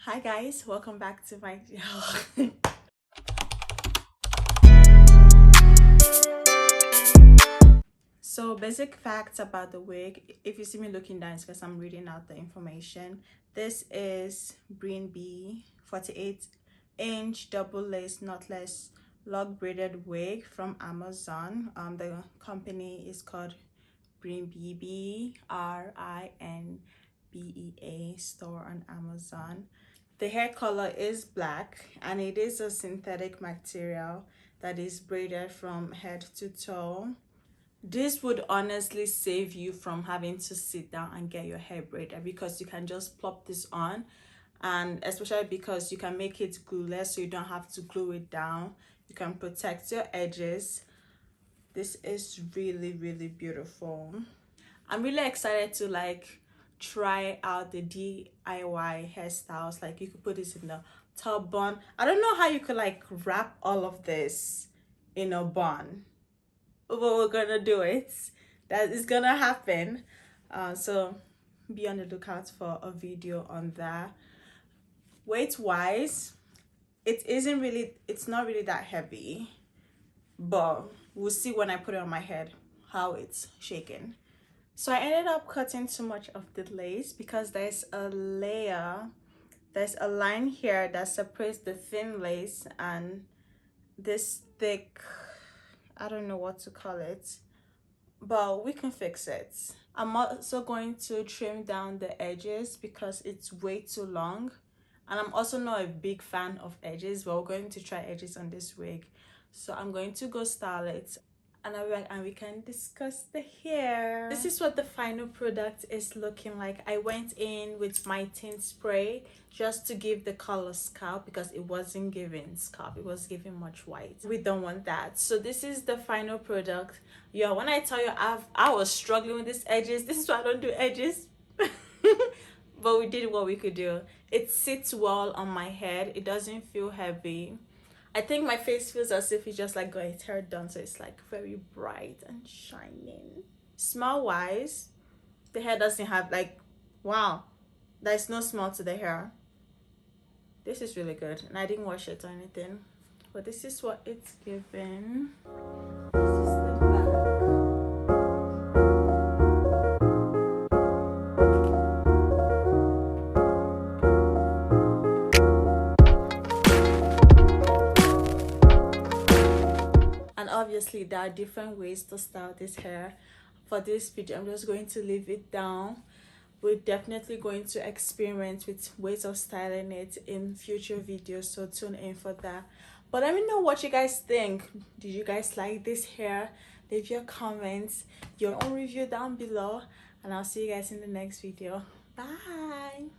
Hi guys, welcome back to my So basic facts about the wig. If you see me looking down, it's because I'm reading out the information. This is Brinbea 48-inch double lace knotless log braided wig from Amazon. The company is called Brinbea, Brinbea store on Amazon. The hair color is black and it is a synthetic material that is braided from head to toe. This would honestly save you from having to sit down and get your hair braided because you can just plop this on, and especially because you can make it glueless so you don't have to glue it down. You can protect your edges. This is really beautiful. I'm really excited to try out the DIY hairstyles. Like, you could put this in the top bun. I don't know how you could wrap all of this in a bun, but we're gonna do it. That is gonna happen. So be on the lookout for a video on that. Weight wise, it's not really that heavy, but we'll see when I put it on my head how it's shaking. So I ended up cutting too much of the lace because there's a line here that separates the thin lace and this thick, I don't know what to call it, but we can fix it. I'm also going to trim down the edges because it's way too long, and I'm also not a big fan of edges, but we're going to try edges on this wig. So I'm going to go style it, and I'll be back and we can discuss the hair. This is what the final product is looking like. I went in with my tint spray just to give the color scalp because it wasn't giving scalp, it was giving much white. We don't want that. So this is the final product. Yeah, when I tell you I was struggling with these edges, this is why I don't do edges. But we did what we could do. It sits well on my head, it doesn't feel heavy. I think my face feels as if it's just got its hair done, so it's very bright and shining. Smell wise, the hair doesn't have wow, there's no smell to the hair. This is really good, and I didn't wash it or anything, but this is what it's given. This is the back. And obviously there are different ways to style this hair. For this video, I'm just going to leave it down. We're definitely going to experiment with ways of styling it in future videos, so tune in for that. But let me know what you guys think. Did you guys like this hair? Leave your comments, your own review down below, and I'll see you guys in the next video. Bye.